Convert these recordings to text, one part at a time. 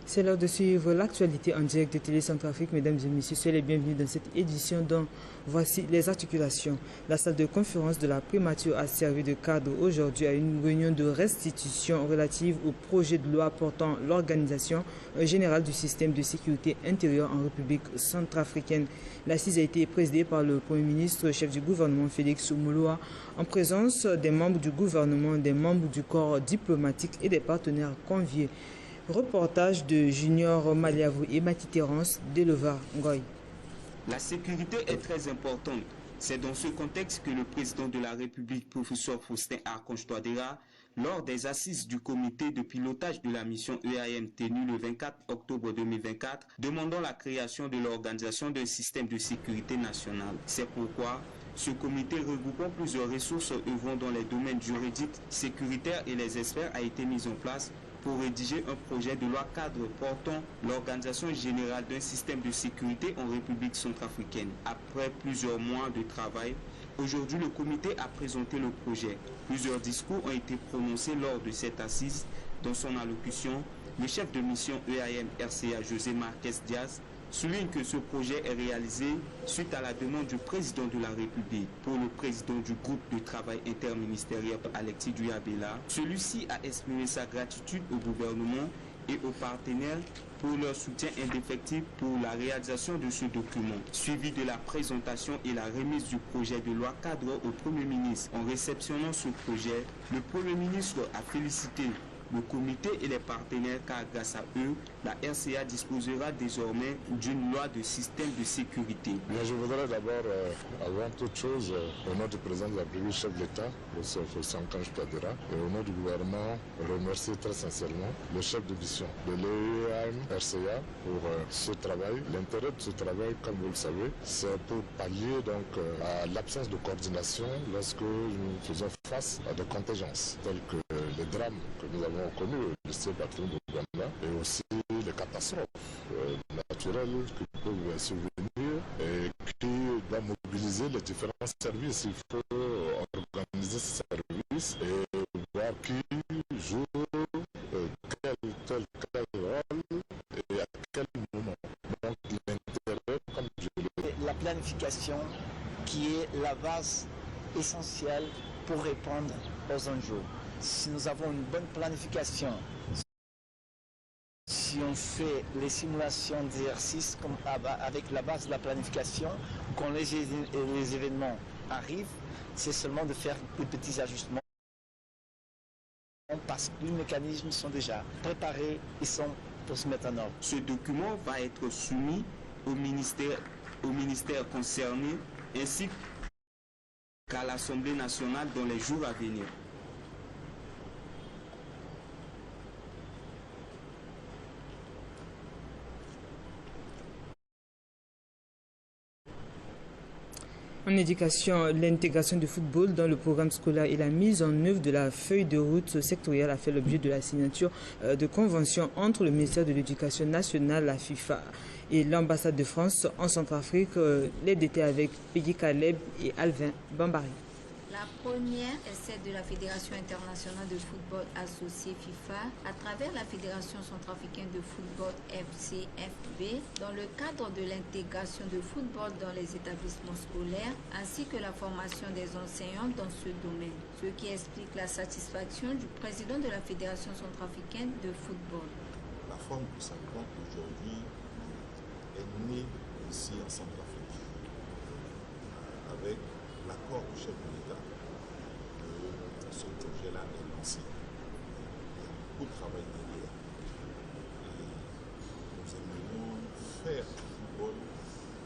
C'est l'heure de suivre l'actualité en direct de Télé Centrafrique. Mesdames et messieurs, soyez les bienvenus dans cette édition dont voici les articulations. La salle de conférence de la primature a servi de cadre aujourd'hui à une réunion de restitution relative au projet de loi portant l'organisation générale du système de sécurité intérieure en République centrafricaine. L'assise a été présidée par le Premier ministre, chef du gouvernement Félix Oumouloua, en présence des membres du gouvernement, des membres du corps diplomatique et des partenaires conviés. Reportage de Junior Maliavou et Mati Terence d'Eleva Ngoy. La sécurité est très importante. C'est dans ce contexte que le président de la République, professeur Faustin Archange Touadéra, lors des assises du comité de pilotage de la mission EAM tenue le 24 octobre 2024, demandant la création de l'organisation d'un système de sécurité nationale. C'est pourquoi ce comité regroupant plusieurs ressources œuvrant dans les domaines juridiques, sécuritaires et les experts a été mis en place pour rédiger un projet de loi cadre portant l'organisation générale d'un système de sécurité en République centrafricaine. Après plusieurs mois de travail, aujourd'hui le comité a présenté le projet. Plusieurs discours ont été prononcés lors de cette assise. Dans son allocution, le chef de mission EAM-RCA José Marquez Diaz souligne que ce projet est réalisé suite à la demande du président de la République. Pour le président du groupe de travail interministériel Alexis Duyabela, celui-ci a exprimé sa gratitude au gouvernement et aux partenaires pour leur soutien indéfectible pour la réalisation de ce document. Suivi de la présentation et la remise du projet de loi cadre au Premier ministre. En réceptionnant ce projet, le Premier ministre a félicité le comité et les partenaires car grâce à eux, la RCA disposera désormais d'une loi de système de sécurité. Je voudrais d'abord, avant toute chose, au nom du président de la République, chef de l'État, le Faustin Archange Touadéra, et au nom du gouvernement, remercier très sincèrement le chef de mission de l'EAM-RCA pour ce travail. L'intérêt de ce travail, comme vous le savez, c'est pour pallier donc à l'absence de coordination lorsque nous faisons face à des contingences telles que les drames que nous avons connus au lycée Patrimoine de Ouganda et aussi les catastrophes naturelles qui peuvent survenir et qui doivent mobiliser les différents services. Il faut organiser ces services et voir qui joue tel rôle et à quel moment. Donc l'intérêt, comme je le dis. La planification qui est la base essentielle pour répondre aux enjeux. Si nous avons une bonne planification, si on fait les simulations d'exercice avec la base de la planification, quand les événements arrivent, c'est seulement de faire des petits ajustements parce que les mécanismes sont déjà préparés et sont pour se mettre en œuvre. Ce document va être soumis au ministère concerné ainsi qu'à l'Assemblée nationale dans les jours à venir. En éducation, l'intégration du football dans le programme scolaire et la mise en œuvre de la feuille de route sectorielle a fait l'objet de la signature de convention entre le ministère de l'Éducation nationale, la FIFA et l'ambassade de France en Centrafrique. L'aide était avec Peggy Caleb et Alvin Bambari. La première est celle de la Fédération internationale de football associée FIFA à travers la Fédération centrafricaine de football FCFB dans le cadre de l'intégration de football dans les établissements scolaires ainsi que la formation des enseignants dans ce domaine, ce qui explique la satisfaction du président de la Fédération centrafricaine de football. La forme que ça prend aujourd'hui est née ici en Centrafrique avec l'accord du chef de l'État. Ce projet-là est lancé. Il y a beaucoup de travail derrière. Et nous aimerions faire du football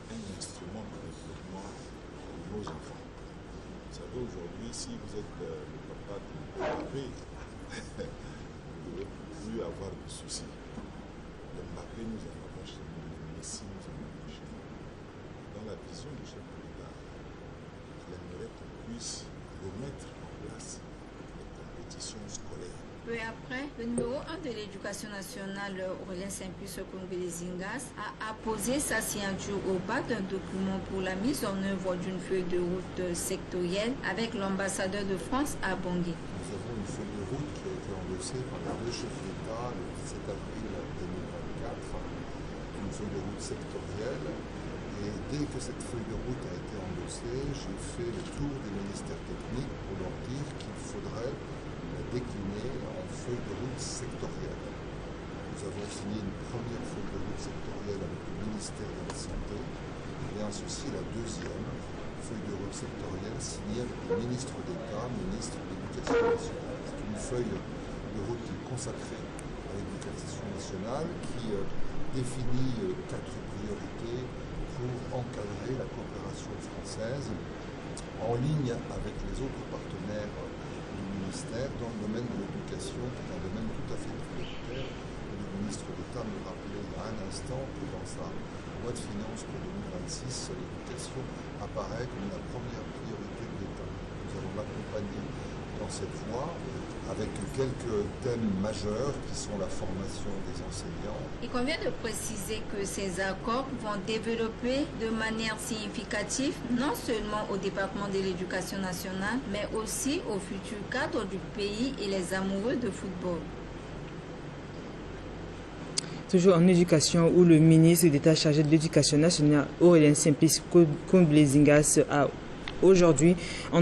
un instrument de développement de nos enfants. Vous savez, aujourd'hui, si vous êtes le papa de Mbappé, vous ne devez plus avoir de soucis. Le Mbappé nous en avons chez nous, le Messi nous en avons chez nous. Dans la vision du chef de l'État, il aimerait qu'on puisse remettre en place scolaire. Peu après, le numéro 1 de l'éducation nationale, Aurélien Saint-Plus Congolais-Zingas, a apposé sa signature au bas d'un document pour la mise en œuvre d'une feuille de route sectorielle avec l'ambassadeur de France à Bangui. Nous avons une feuille de route qui a été endossée par les deux chefs d'État le 17 avril 2024. une feuille de route sectorielle. Et dès que cette feuille de route a été endossée, j'ai fait le tour des ministères techniques pour leur dire qu'il faudrait la décliner en feuille de route sectorielle. Nous avons signé une première feuille de route sectorielle avec le ministère de la Santé, et ceci la deuxième feuille de route sectorielle signée avec le ministre d'État, ministre de l'Éducation nationale. C'est une feuille de route consacrée à l'éducation nationale qui définit 4 priorités pour encadrer la coopération française en ligne avec les autres partenaires du ministère dans le domaine de l'éducation, qui est un domaine tout à fait prioritaire. Le ministre d'État me rappelait il y a un instant que dans sa loi de finances pour 2026, l'éducation apparaît comme la première priorité de l'État. Nous allons l'accompagner dans cette voie avec quelques thèmes majeurs qui sont la formation des enseignants. Il convient de préciser que ces accords vont développer de manière significative non seulement au département de l'éducation nationale, mais aussi au futur cadre du pays et les amoureux de football. Toujours en éducation, où le ministre d'État chargé de l'éducation nationale, Aurélien Simplice Comblézingas, a aujourd'hui a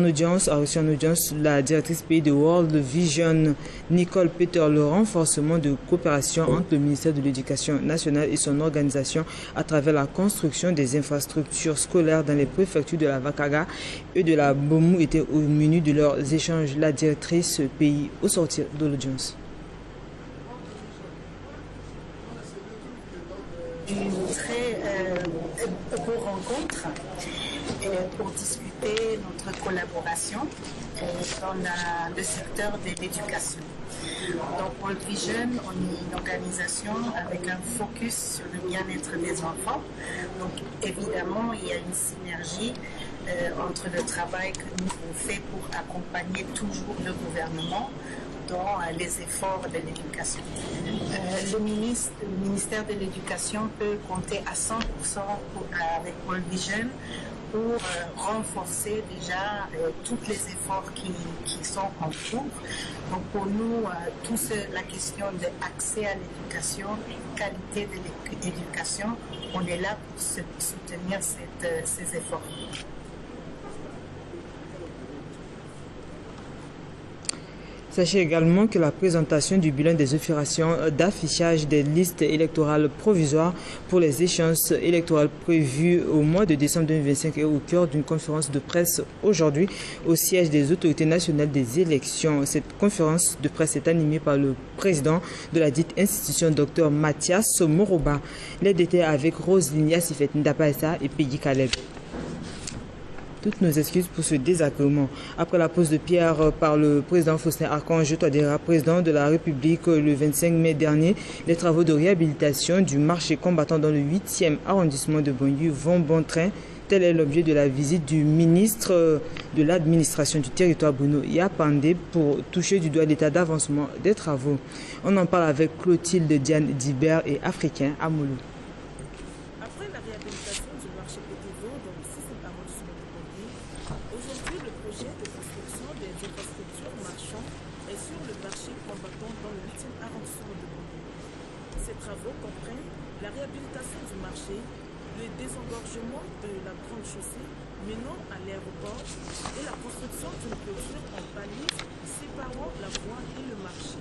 reçu en audience la directrice pays de World Vision, Nicole Peter, le renforcement de coopération entre le ministère de l'Éducation nationale et son organisation à travers la construction des infrastructures scolaires dans les préfectures de la Vakaga et de la Bomou était au menu de leurs échanges. La directrice pays au sortir de l'audience. Une très beau rencontre pour discuter notre collaboration dans le secteur de l'éducation. Donc World Vision, on est une organisation avec un focus sur le bien-être des enfants. Donc évidemment, il y a une synergie entre le travail que nous avons fait pour accompagner toujours le gouvernement dans les efforts de l'éducation. Le ministère de l'Éducation peut compter à 100% avec World Vision pour renforcer déjà tous les efforts qui sont en cours. Donc pour nous, la question de l'accès à l'éducation et qualité de l'éducation, on est là pour soutenir ces efforts. Sachez également que la présentation du bilan des opérations d'affichage des listes électorales provisoires pour les échéances électorales prévues au mois de décembre 2025 est au cœur d'une conférence de presse aujourd'hui au siège des autorités nationales des élections. Cette conférence de presse est animée par le président de la dite institution, Dr Mathias Moroba. L'aide était avec Roselyne Yassifet Ndapaessa et Peggy Caleb. Toutes nos excuses pour ce désagrément. Après la pose de pierre par le président Faustin-Archange Touadéra, président de la République, le 25 mai dernier, les travaux de réhabilitation du marché combattant dans le 8e arrondissement de Banlieue vont bon train. Tel est l'objet de la visite du ministre de l'administration du territoire, Bruno Yapandé, pour toucher du doigt l'état d'avancement des travaux. On en parle avec Clotilde Diane Dibert et Africain à Moulou. Après la réhabilitation du marché Pétévo dans le 6e arrondissement de Banlieue, aujourd'hui le projet de construction des infrastructures marchandes est sur le marché combattant dans le 8e arrondissement de Banlieue. Ces travaux comprennent la réhabilitation du marché, le désengorgement de la grande chaussée menant à l'aéroport et la construction d'une clôture en palier séparant la voie et le marché.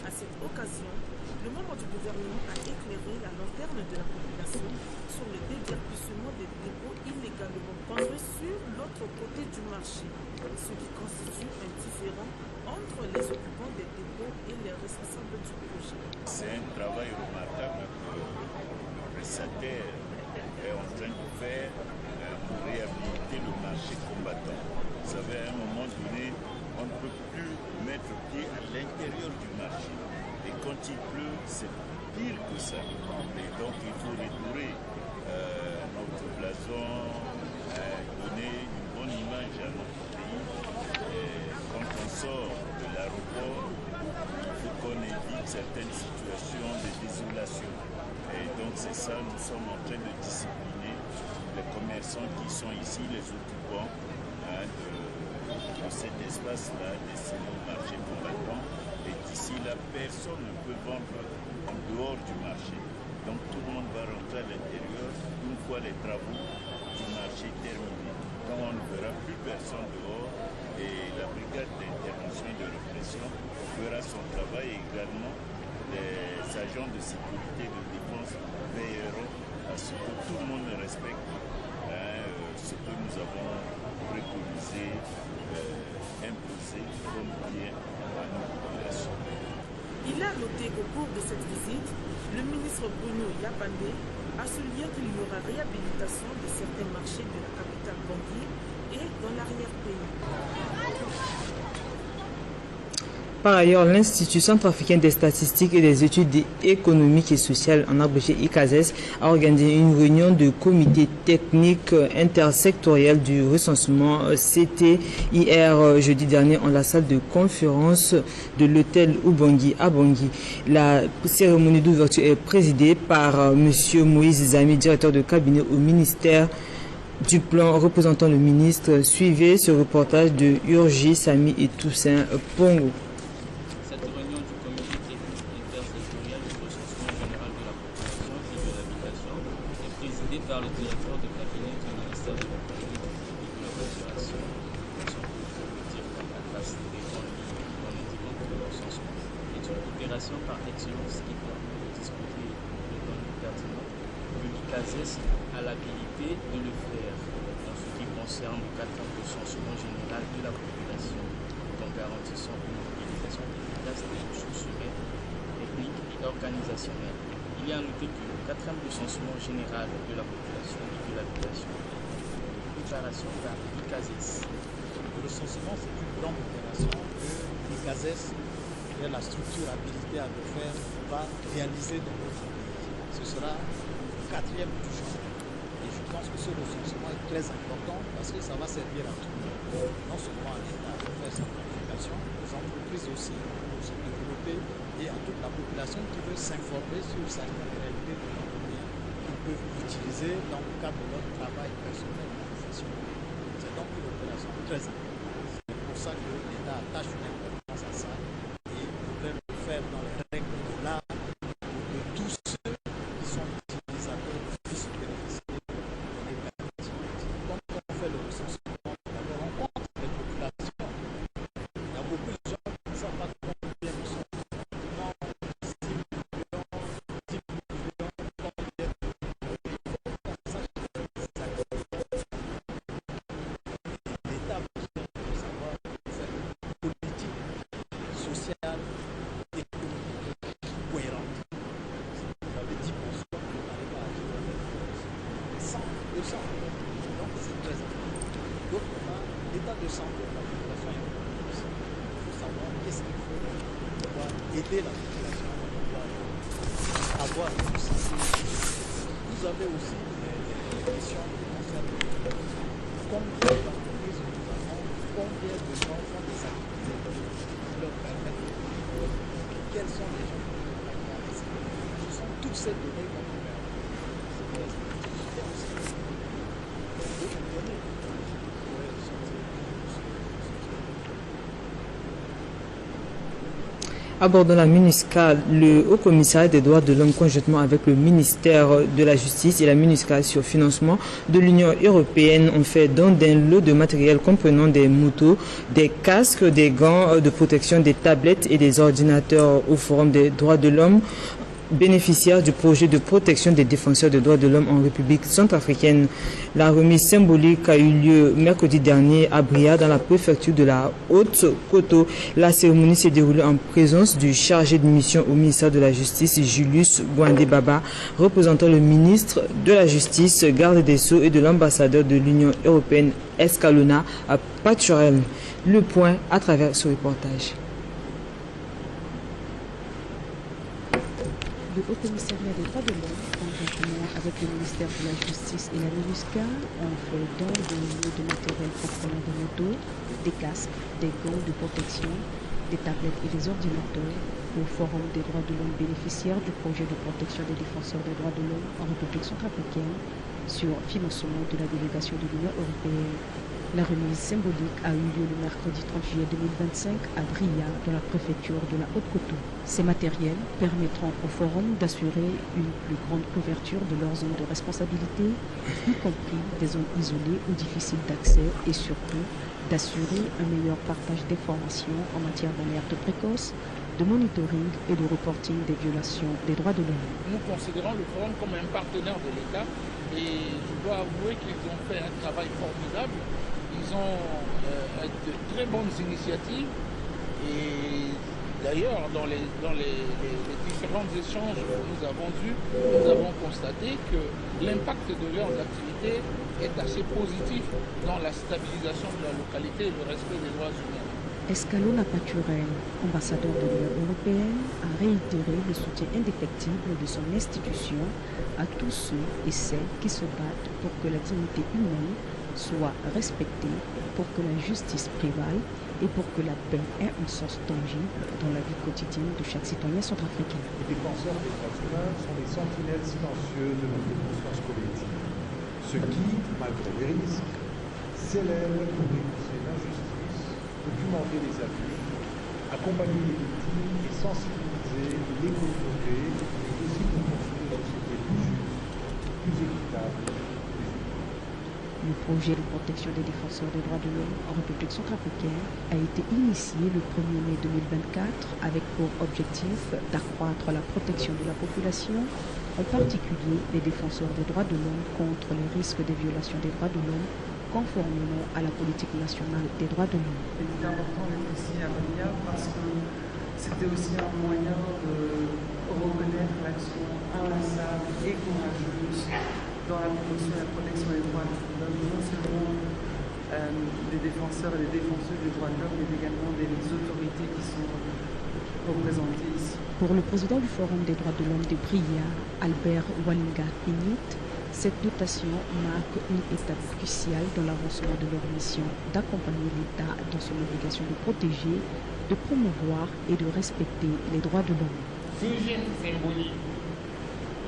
À cette occasion, le membre du gouvernement a éclairé la lanterne de la population sur le déguerpissement des dépôts illégalement construits sur l'autre côté du marché, ce qui constitue un différend entre les occupants des dépôts et les responsables du projet. C'est un travail remarquable que le prestataire est en train de faire pour réhabiliter le marché combattant. Vous savez, à un moment donné, on ne peut plus mettre pied à l'intérieur du marché. Et quand il pleut, c'est pire que ça. Et donc il faut redorer notre blason, donner une bonne image à notre pays. Et quand on sort de l'aéroport, il faut qu'on évite certaines situations de désolation. Et donc c'est ça, nous sommes en train de discipliner les commerçants qui sont ici, les occupants de cet espace-là, destiné au marché combattant. Et d'ici là, personne ne peut vendre en dehors du marché. Donc tout le monde va rentrer à l'intérieur une fois les travaux du marché terminés. Quand on ne verra plus personne dehors et la brigade d'intervention et de répression fera son travail également. Les agents de sécurité et de défense veilleront à ce que tout le monde respecte ce que nous avons préconisé, imposé comme bien à nos populations. Il a noté qu'au cours de cette visite, le ministre Bruno Yapandé a souligné qu'il y aura réhabilitation de certains marchés de la capitale Bangui et dans l'arrière-pays. Par ailleurs, l'Institut centrafricain des statistiques et des études économiques et sociales, en abrégé ICASES, a organisé une réunion de comité technique intersectoriel du recensement. C'était hier, jeudi dernier, en la salle de conférence de l'hôtel Ubangui à Bangui. La cérémonie d'ouverture est présidée par M. Moïse Zami, directeur de cabinet au ministère du plan représentant le ministre. Suivez ce reportage de Urgi Sami et Toussaint Pongo. Par le directeur de cabinet du ministère de l'économie et de la coopération, le recensement est une opération par excellence qui permet de discuter de données pertinentes. L'ICASES a l'habilité de le faire en ce qui concerne le cadre de recensement général de la population, en garantissant une mobilisation efficace des ressources humaines, techniques et organisationnelles. Il y a noté que le 4e recensement général de la population et de l'habitation, déclaration par l'ICASES. Le recensement, c'est une grande opération que l'ICASES, qui est la structure habilitée à le faire, va réaliser dans notre pays. Ce sera le 4e du genre. Et je pense que ce recensement est très important parce que ça va servir à tout le monde, non seulement à l'État de faire sa planification, aux entreprises aussi pour se développer, et à toute la population qui veut s'informer sur certaines réalités de l'économie qu'ils peuvent utiliser dans le cadre de leur travail personnel et professionnel. C'est donc une opération très importante. C'est pour ça que l'État attache une importance à ça et voudrait le faire dans les règles de l'art pour que tous ceux qui sont utilisateurs puissent bénéficier de données pertinentes. Quand on fait le recensement, on rencontre des populations. Il y a beaucoup de gens qui ne savent pas combien ils sont. Aider la population à avoir une sensibilité. Vous avez aussi des questions qui concernent combien d'entreprises nous avons, combien de gens font des activités qui leur permettent de vivre, quels sont les gens qui peuvent travailler avec ces données. Ce sont toutes ces données qu'on peut faire. C'est très important. D'autres données pourraient ressortir. Abordant la MINUSCA, le Haut Commissariat des droits de l'homme, conjointement avec le ministère de la Justice et la MINUSCA sur financement de l'Union européenne, ont fait don d'un lot de matériel comprenant des motos, des casques, des gants de protection, des tablettes et des ordinateurs au Forum des droits de l'homme, bénéficiaires du projet de protection des défenseurs des droits de l'homme en République centrafricaine. La remise symbolique a eu lieu mercredi dernier à Bria, dans la préfecture de la Haute-Koto. La cérémonie s'est déroulée en présence du chargé de mission au ministère de la Justice, Julius Gwande Baba, représentant le ministre de la Justice, garde des Sceaux et de l'ambassadeur de l'Union européenne, Escalona, à Paturel. Le point à travers ce reportage. Le Haut Commissariat des droits de l'homme, conjointement avec le ministère de la Justice et la MINUSCA, ont fait don d'un lot de matériel comprenant des motos, des casques, des gants de protection, des tablettes et des ordinateurs au Forum des droits de l'homme bénéficiaire du projet de protection des défenseurs des droits de l'homme en République centrafricaine sur financement de la délégation de l'Union européenne. La remise symbolique a eu lieu le mercredi 30 juillet 2025 à Bria, dans la préfecture de la Haute-Coteau. Ces matériels permettront au forum d'assurer une plus grande couverture de leurs zones de responsabilité, y compris des zones isolées ou difficiles d'accès, et surtout d'assurer un meilleur partage d'informations en matière d'alerte précoce, de monitoring et de reporting des violations des droits de l'homme. Nous considérons le forum comme un partenaire de l'État et je dois avouer qu'ils ont fait un travail formidable. Ils ont de très bonnes initiatives et d'ailleurs dans les différents échanges que nous avons eus, nous avons constaté que l'impact de leurs activités est assez positif dans la stabilisation de la localité et le respect des droits humains. Escalona Paturel, ambassadeur de l'Union européenne, a réitéré le soutien indéfectible de son institution à tous ceux et celles qui se battent pour que la dignité humaine soit respectée, pour que la justice prévale et pour que la paix ait un sens tangible dans la vie quotidienne de chaque citoyen centrafricain. Les défenseurs des droits humains sont les sentinelles silencieuses de notre conscience collective, ceux qui, malgré les risques, s'élèvent pour dénoncer l'injustice, documenter les abus, accompagner les victimes et sensibiliser les communautés, mais aussi pour construire une société plus juste, plus équitable. Le projet de protection des défenseurs des droits de l'homme en République centrafricaine a été initié le 1er mai 2024 avec pour objectif d'accroître la protection de la population, en particulier les défenseurs des droits de l'homme contre les risques des violations des droits de l'homme, conformément à la politique nationale des droits de l'homme. Il est important d'être ici à Bria parce que c'était aussi un moyen de reconnaître l'action inlassable et courageuse dans la promotion et la protection des droits de l'homme, non seulement des défenseurs et des défenseuses des droits de l'homme, mais également des autorités qui sont représentées ici. Pour le président du Forum des droits de l'homme de Bria, Albert Walinga Pinit, cette dotation marque une étape cruciale dans l'avancement de leur mission d'accompagner l'État dans son obligation de protéger, de promouvoir et de respecter les droits de l'homme. Ce geste symbolique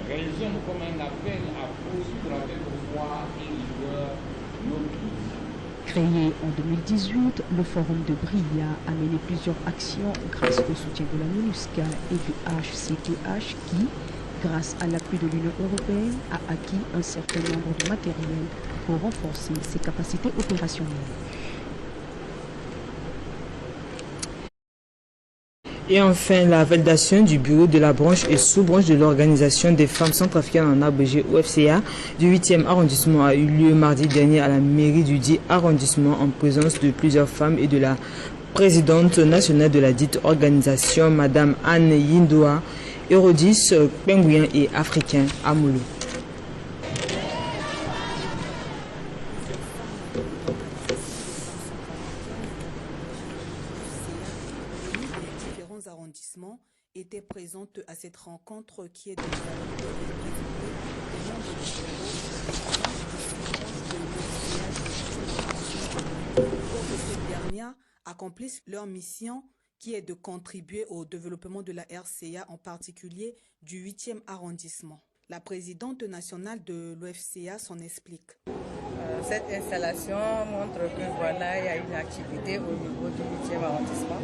résonne comme un appel à poursuivre avec foi et rigueur nos pays. Créé en 2018, le Forum de Bria a mené plusieurs actions grâce au soutien de la MINUSCA et du HCTH qui, grâce à l'appui de l'Union européenne, a acquis un certain nombre de matériel pour renforcer ses capacités opérationnelles. Et enfin, la validation du bureau de la branche et sous-branche de l'Organisation des femmes centrafricaines en abrégé OFCA du 8e arrondissement a eu lieu mardi dernier à la mairie du dit arrondissement en présence de plusieurs femmes et de la présidente nationale de la dite organisation, Madame Anne Yindoa, Hérodis, pingouin et africain à Moulou. Différents arrondissements étaient présentes à cette rencontre qui est de ces dernières accomplissent leur mission qui est de contribuer au développement de la RCA, en particulier du 8e arrondissement. La présidente nationale de l'OFCA s'en explique. Cette installation montre que voilà, il y a une activité au niveau du 8e arrondissement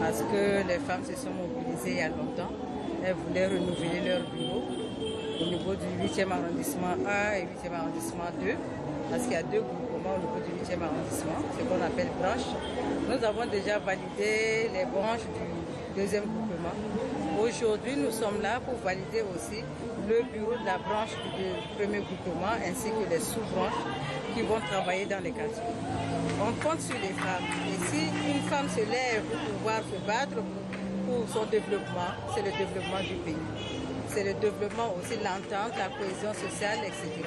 parce que les femmes se sont mobilisées il y a longtemps. Elles voulaient renouveler leur bureau au niveau du 8e arrondissement A et 8e arrondissement 2 parce qu'il y a deux groupements au niveau du 8e arrondissement, ce qu'on appelle branches. Nous avons déjà validé les branches du deuxième groupement. Aujourd'hui, nous sommes là pour valider aussi le bureau de la branche du premier groupement ainsi que les sous-branches qui vont travailler dans les quartiers. On compte sur les femmes. Et si une femme se lève pour pouvoir se battre pour son développement, c'est le développement du pays. C'est le développement aussi de l'entente, la cohésion sociale, etc.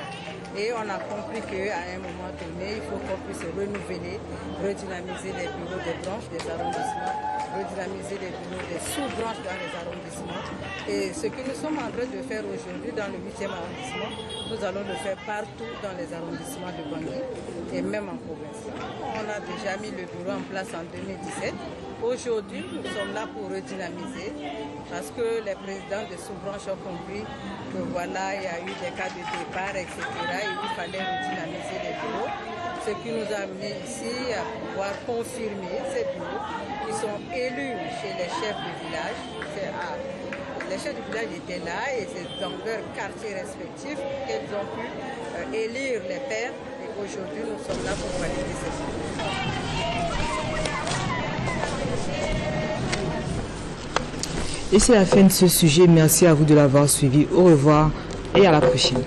Et on a compris qu'à un moment donné, il faut qu'on puisse renouveler, redynamiser les bureaux des branches, des arrondissements, redynamiser les bureaux des sous-branches dans les arrondissements. Et ce que nous sommes en train de faire aujourd'hui dans le 8e arrondissement, nous allons le faire partout dans les arrondissements de Bangui et même en province. On a déjà mis le bureau en place en 2017. Aujourd'hui, nous sommes là pour redynamiser parce que les présidents des sous-branches ont compris que voilà, il y a eu des cas de départ, etc. Et il fallait redynamiser les bureaux. Ce qui nous a amené ici à pouvoir confirmer ces bureaux qui sont élus chez les chefs de village. Les chefs de village étaient là et c'est dans leur quartier respectif qu'elles ont pu élire les pairs. Et aujourd'hui, nous sommes là pour valider ces bureaux. Et c'est la fin de ce sujet. Merci à vous de l'avoir suivi. Au revoir et à la prochaine.